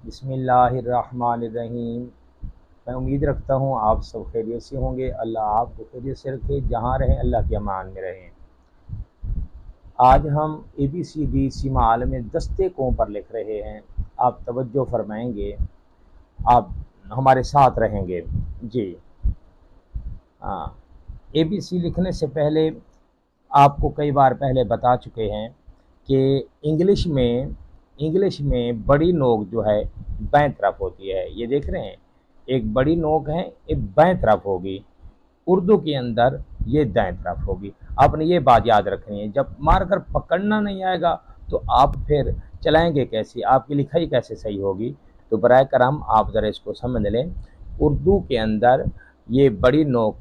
बिस्मिल्लाहिर्रहमानिर्रहीम। मैं उम्मीद रखता हूँ आप सब खैरियत से होंगे। अल्लाह आपको खैरियत से रखे, जहाँ रहें अल्लाह के अमान में रहें। आज हम ABCD सीमाल में दस्ते कों पर लिख रहे हैं। आप तवज्जो फरमाएंगे, आप हमारे साथ रहेंगे जी। हाँ, ABC लिखने से पहले आपको कई बार पहले बता चुके हैं कि इंग्लिश में बड़ी नोक जो है बाएं तरफ होती है। ये देख रहे हैं, एक बड़ी नोक है, एक बाएं तरफ होगी। उर्दू के अंदर ये दाएं तरफ होगी। आपने ये बात याद रखनी है। जब मारकर पकड़ना नहीं आएगा तो आप फिर चलाएंगे कैसे, आपकी लिखाई कैसे सही होगी। तो बराए करम आप ज़रा इसको समझ लें। उर्दू के अंदर ये बड़ी नोक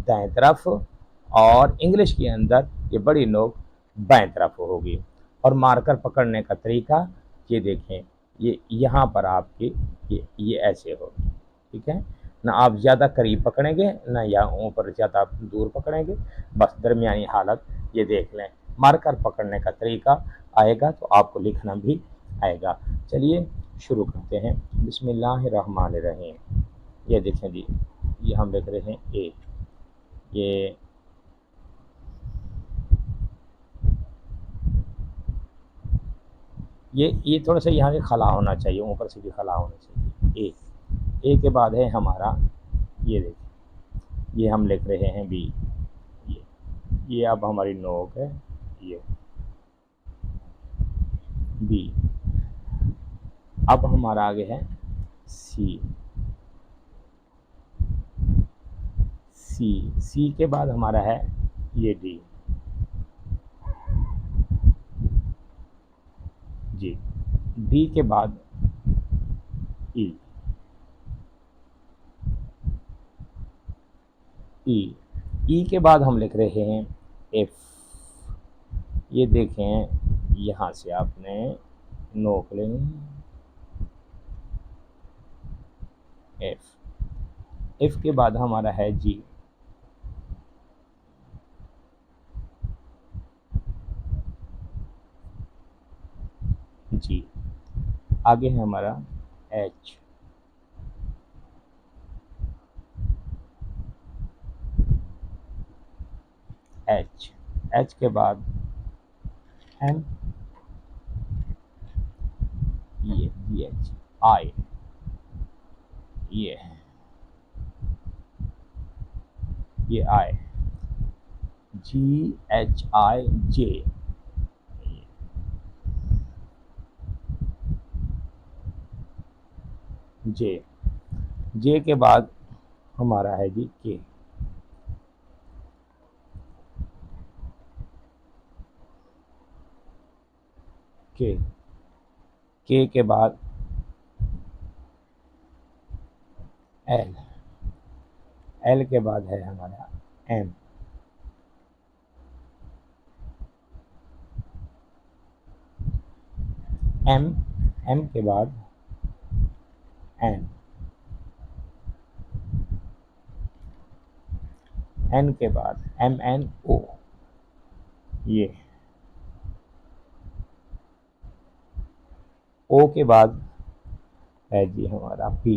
दाएं तरफ और इंग्लिश के अंदर ये बड़ी नोक बाएं तरफ होगी। और मार्कर पकड़ने का तरीका ये देखें, ये यहाँ पर आपकी ये ऐसे होगी, ठीक है ना। आप ज़्यादा करीब पकड़ेंगे ना या ऊपर ज़्यादा दूर पकड़ेंगे, बस दरमियानी हालत ये देख लें। मार्कर पकड़ने का तरीका आएगा तो आपको लिखना भी आएगा। चलिए शुरू करते हैं। बिस्मिल्लाहिर्रहमानिर्रहीम। ये देखें जी, ये हम लिख रहे हैं ए। ये थोड़ा सा यहाँ से खला होना चाहिए, ऊपर से भी खला होना चाहिए। ए के बाद है हमारा, ये देखिए, ये हम लिख रहे हैं बी। ये अब हमारी नोक है, ये बी। अब हमारा आगे है सी। सी के बाद हमारा है ये डी जी। डी के बाद ई। ई के बाद हम लिख रहे हैं एफ। ये देखें, यहाँ से आपने नोक लेनी है, एफ के बाद हमारा है जी। जी आगे है हमारा एच। एच के बाद एम। ये एच आई। ये आई। GHI जे। जे के बाद हमारा है जी के। के बाद एल। एल के बाद है हमारा एम। एम के बाद एन। एन के बाद MNO। ये ओ के बाद है जी हमारा पी।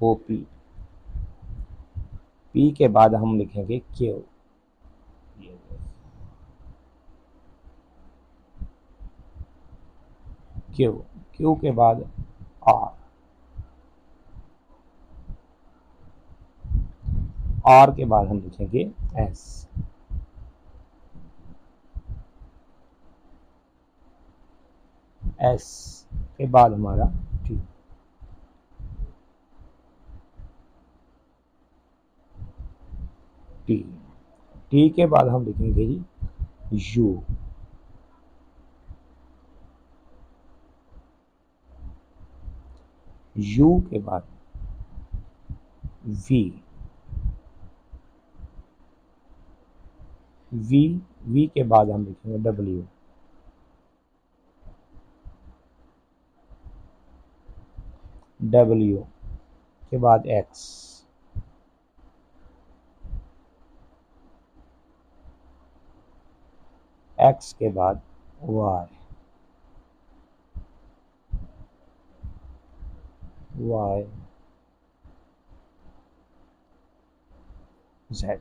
OP। पी के बाद हम लिखेंगे क्यू। क्यू के बाद आर के बाद हम लिखेंगे एस। के बाद हमारा टी। टी के बाद हम लिखेंगे जी यू। यू के बाद वी। वी के बाद हम लिखेंगे डब्ल्यू। डब्ल्यू के बाद एक्स। एक्स के बाद वाई, वाई जेड,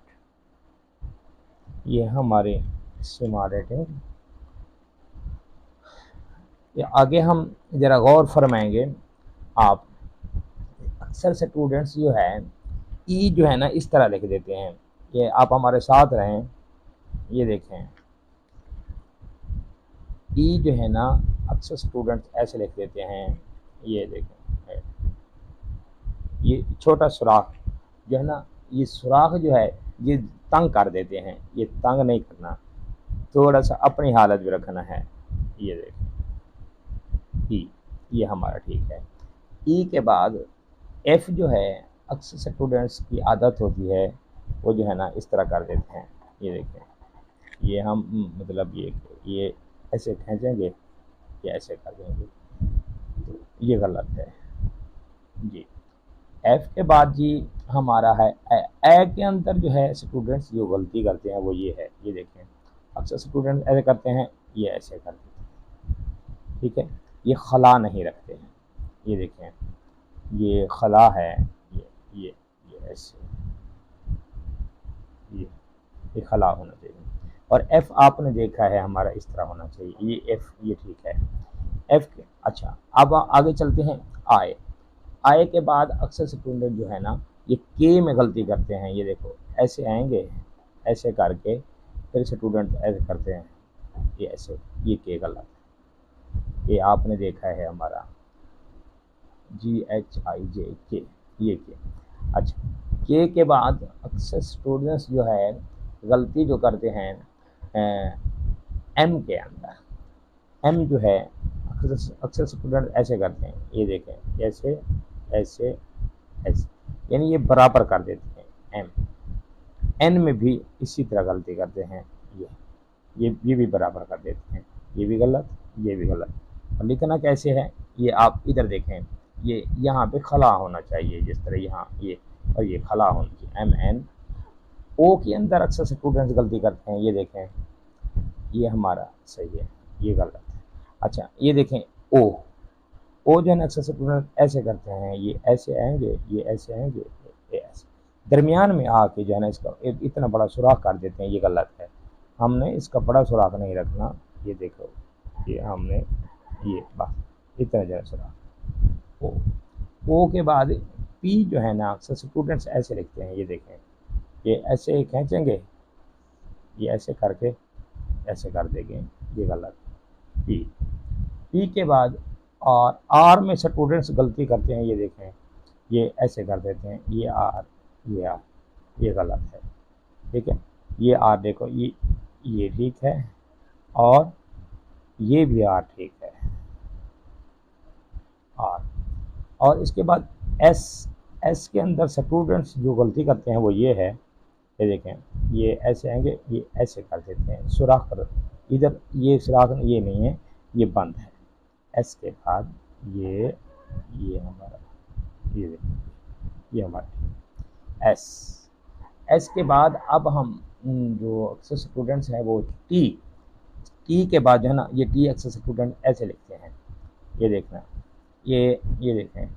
ये हमारे स्मार्ट रेटिंग। आगे हम ज़रा गौर फरमाएंगे। आप अक्सर स्टूडेंट्स जो है ई जो है ना इस तरह लिख देते हैं, कि आप हमारे साथ रहें। ये देखें, ई जो है ना अक्सर स्टूडेंट्स ऐसे लिख देते हैं। ये देखें, ये छोटा सुराख जो है ना, ये सुराख जो है ये तंग कर देते हैं, ये तंग नहीं करना, थोड़ा सा अपनी हालत भी रखना है। ये देखें ई, ये हमारा ठीक है। ई के बाद एफ जो है अक्सर स्टूडेंट्स की आदत होती है, वो जो है ना इस तरह कर देते हैं। ये देखें, ये हम मतलब ये ऐसे खींचेंगे, ये ऐसे कर देंगे, तो ये गलत है जी। एफ के बाद जी हमारा है ए के अंदर जो है स्टूडेंट्स जो गलती करते हैं वो ये है। ये देखें, अक्सर स्टूडेंट ऐसे करते हैं, ये ऐसे कर देते हैं, ठीक है। ये खला नहीं रखते हैं। ये देखें, ये खला है, ये ये ऐसे, ये खला होना चाहिए। और एफ आपने देखा है हमारा इस तरह होना चाहिए, ये एफ, ये ठीक है। एफ के अच्छा, अब आगे चलते हैं। आए, आए के बाद अक्सर स्टूडेंट जो है ना ये के में गलती करते हैं। ये देखो, ऐसे आएंगे, ऐसे करके फिर स्टूडेंट ऐसे करते हैं, ये ऐसे, ये के गलत, ये आपने देखा है हमारा GHIJ, ये के। अच्छा, के बाद अक्सर स्टूडेंट्स जो है गलती जो करते हैं एम के अंदर। एम जो है अक्सर स्टूडेंट ऐसे करते हैं, ये देखें, ऐसे ऐसे ऐसे, यानी ये बराबर कर देते हैं एम। एन में भी इसी तरह गलती करते हैं, ये भी बराबर कर देते हैं, ये भी गलत, ये भी गलत। और लिखना कैसे है, ये आप इधर देखें, ये यहाँ पे खला होना चाहिए, जिस तरह यहाँ ये, और ये खला होनी चाहिए। MN। ओ के अंदर अक्सर स्टूडेंट्स गलती करते हैं, ये देखें, ये हमारा सही है, ये गलत है। अच्छा, ये देखें ओ, ओ जो है ना अक्सर स्टूडेंट ऐसे करते हैं, ये ऐसे आएंगे, ये ऐसे आएंगे, ये ऐसे, दरमियान में आके जो है ना इसका इतना बड़ा सुराख कर देते हैं, ये गलत है। हमने इसका बड़ा सुराख नहीं रखना। ये देखो, ये हमने ये बस इतना जो है सुराख। ओ के बाद पी जो है ना अक्सर स्टूडेंट्स ऐसे लिखते हैं, ये देखें, ये ऐसे खींचेंगे, ये ऐसे करके ऐसे कर देंगे, ये गलत। पी, पी के बाद और आर में स्टूडेंट्स गलती करते हैं, ये देखें, ये ऐसे कर देते हैं, ये आर, ये आर, ये गलत है, ठीक है। ये आर देखो, ये ठीक है, और ये भी आर ठीक है, आर। और इसके बाद एस, एस के अंदर स्टूडेंट्स जो गलती करते हैं वो ये है, ये देखें, ये ऐसे आएंगे, ये ऐसे कर देते हैं, सुराख कर, इधर ये सुराख ये नहीं है, ये बंद है। एस के बाद ये हमारा, ये देखिए, ये हमारा एस। एस के बाद अब हम जो अक्सर स्टूडेंट्स हैं वो टी, टी के बाद जो है ना ये टी अक्सर स्टूडेंट ऐसे लिखते हैं, ये देखना, ये देखें,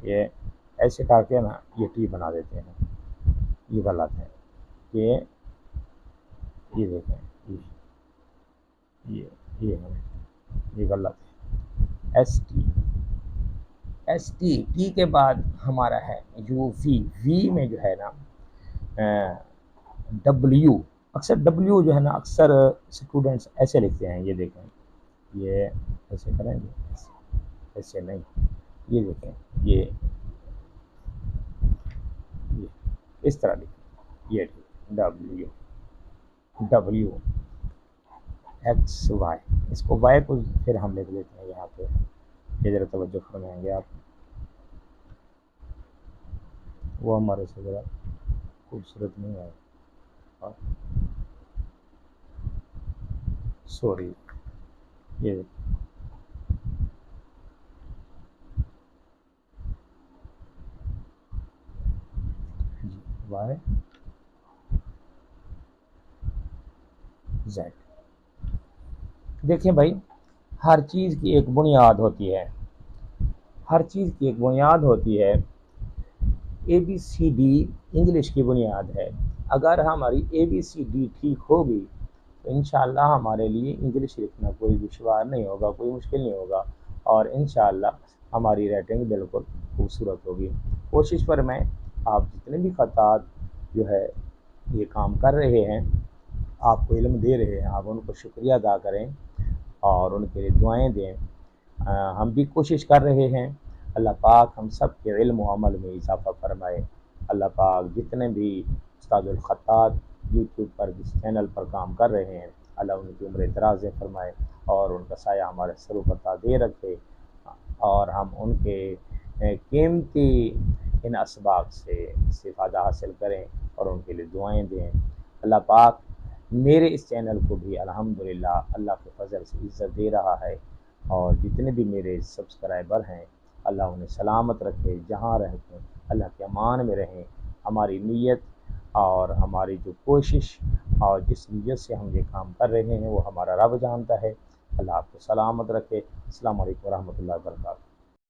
ये ऐसे करके ना ये टी बना देते हैं, ये गलत है। ये देखें, ये ये है, ये गलत है। S T, S T, T के बाद हमारा है यू वी, वी में जो है ना डब्ल्यू, अक्सर डब्ल्यू जो है ना अक्सर स्टूडेंट्स ऐसे लिखते हैं, ये देखें, ये ऐसे करेंगे, ऐसे नहीं, ये देखें, ये इस तरह लिखें, ये डब्ल्यू, डब्ल्यू एक्स वाई, इसको वाई को फिर हम लिख देते हैं यहाँ पे, ये ज़रा तवज्जो फरमाएंगे आप, वो हमारे से ज़रा खूबसूरत नहीं है, और सॉरी, ये वाई जेड, देखिए भाई, हर चीज़ की एक बुनियाद होती है, हर चीज़ की एक बुनियाद होती है। ABCD इंग्लिश की बुनियाद है। अगर हमारी ABCD ठीक होगी तो इंशाअल्लाह हमारे लिए इंग्लिश लिखना कोई दुश्वार नहीं होगा, कोई मुश्किल नहीं होगा, और इंशाअल्लाह हमारी राइटिंग बिल्कुल खूबसूरत होगी। कोशिश पर मैं, आप जितने भी ख़तात जो है ये काम कर रहे हैं, आपको इल्म दे रहे हैं, आप उनको शुक्रिया अदा करें और उनके लिए दुआएं दें। हम भी कोशिश कर रहे हैं, अल्लाह पाक हम सब के इल्म व अमल में इजाफ़ा फरमाए। अल्लाह पाक जितने भी उस्तादुल ख़त्तात यूट्यूब पर जिस चैनल पर काम कर रहे हैं, अल्लाह उनकी उम्र दराज़ें फरमाए और उनका साया हमारे सर पर ताज़े रखे, और हम उनके कीमती इन असबाब से इस्तिफ़ादा हासिल करें और उनके लिए दुआएं दें। अल्लाह पाक मेरे इस चैनल को भी अल्हम्दुलिल्लाह अल्लाह के फ़ज़ल से इज़्ज़त दे रहा है, और जितने भी मेरे सब्सक्राइबर हैं अल्लाह उन्हें सलामत रखे, जहाँ रहते अल्लाह के अमान में रहें। हमारी नीयत और हमारी जो कोशिश और जिस नीयत से हम ये काम कर रहे हैं वो हमारा रब जानता है। अल्लाह आपको सलामत रखे। अस्सलामु अलैकुम वरहमतुल्लाहि वबरकातुहू।